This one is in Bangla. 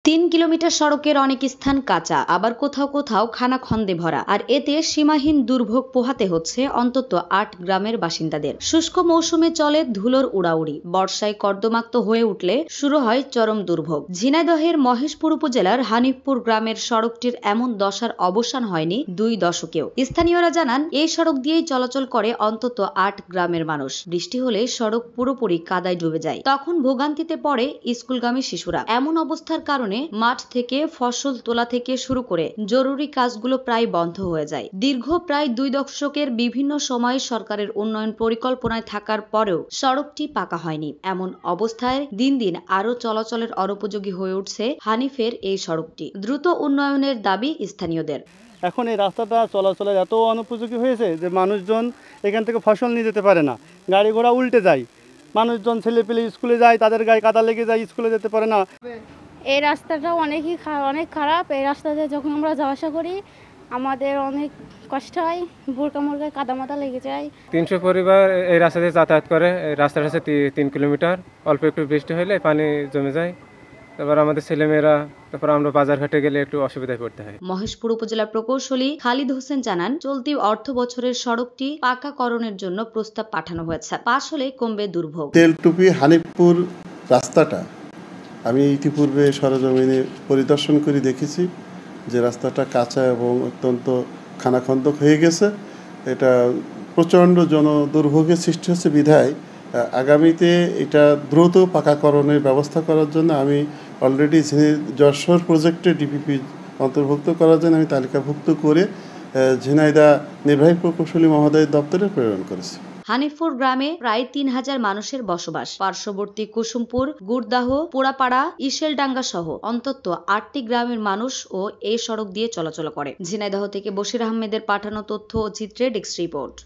3 কিলোমিটার সড়কের অনেক স্থান কাঁচা, আবার কোথাও কোথাও খানাখন্দে ভরা, আর এতে সীমাহীন দুর্ভোগ পোহাতে হচ্ছে অন্তত 8 গ্রামের বাসিন্দাদের। শুষ্ক মৌসুমে চলে ধুলোর উড়াউড়ি, বর্ষায় কর্দমাক্ত হয়ে উঠলে শুরু হয় চরম দুর্ভোগ। ঝিনাইদহের মহেশপুর উপজেলার হানিফপুর গ্রামের সড়কটির এমন দশার অবসান হয়নি 2 দশকেও। স্থানীয়রা জানান, এই সড়ক দিয়েই চলাচল করে অন্তত 8 গ্রামের মানুষ। বৃষ্টি হলে সড়ক পুরোপুরি কাদায় ডুবে যায়, তখন ভোগান্তিতে পড়ে স্কুলগামী শিশুরা। এমন অবস্থার কারণে মাঠ থেকে ফসল তোলা থেকে শুরু করে জরুরি কাজগুলো প্রায় বন্ধ হয়ে যায়। দীর্ঘ প্রায় 2 দশকের বিভিন্ন সময়ে সরকারের উন্নয়ন পরিকল্পনায় থাকার পরেও সড়কটি পাকা হয়নি। এমন অবস্থায় দিন দিন আরো চলাচলের অনুপযোগী হয়ে উঠছে হানিফের এই সড়কটি। দ্রুত উন্নয়নের দাবি স্থানীয়দের। এখন এই রাস্তাটা চলাচলের এত অনুপযোগী হয়েছে যে মানুষজন এখান থেকে ফসল নিয়ে যেতে পারে না, গাড়ি ঘোড়া উল্টে যায়, মানুষজন ছেলেপেলে স্কুলে যায়, তাদের গায়ে কাদা লেগে যায়, স্কুলে যেতে পারে না। এই রাস্তাটা অনেক খারাপ। এই রাস্তাতে যখন আমরা যাওয়া আসা করি আমাদের অনেক কষ্ট হয়, বোরকা মোরকায় কাদা মাথা লেগে যায়। 300 পরিবার এই রাস্তা দিয়ে যাতায়াত করে। এই রাস্তাটা হচ্ছে 3 কিলোমিটার। অল্প একটু বৃষ্টি হলে পানি জমে যায়, তারপর আমাদের ছেলেমেয়েরা, তারপর আমরা বাজার ঘাটে গেলে একটু অসুবিধায় পড়তে হয়। মহেশপুর উপজেলা প্রকৌশলী খালিদ হোসেন জানান, চলতি অর্থ বছরের সড়কটি পাকাকরণের জন্য প্রস্তাব পাঠানো হয়েছে। পাশ হলে কমবে দুর্ভোগ। তেলটুপি হানিফপুর রাস্তাটা আমি ইতিপূর্বে সরেজমিনে পরিদর্শন করে দেখেছি যে রাস্তাটা কাঁচা এবং অত্যন্ত খানাখন্দক হয়ে গেছে। এটা প্রচণ্ড জনদুর্ভোগের সৃষ্টি হচ্ছে বিধায় আগামীতে এটা দ্রুত পাকাকরণের ব্যবস্থা করার জন্য আমি অলরেডি যশোর প্রজেক্টে ডিপিপি অন্তর্ভুক্ত করার জন্য আমি তালিকাভুক্ত করে ঝিনাইদহ নির্বাহী প্রকৌশলী মহোদয়ের দপ্তরে প্রেরণ করেছি। হানিফপুর গ্রামে প্রায় 3000 মানুষের বসবাস। পার্শ্ববর্তী কুসুমপুর, গুড়দাহ, পোড়াপাড়া, ইশেলডাঙ্গা সহ অন্তত 8টি গ্রামের মানুষ ও এই সড়ক দিয়ে চলাচল করে। ঝিনাইদহ থেকে বশির আহমেদের পাঠানো তথ্য ও চিত্রে ডেস্ক রিপোর্ট।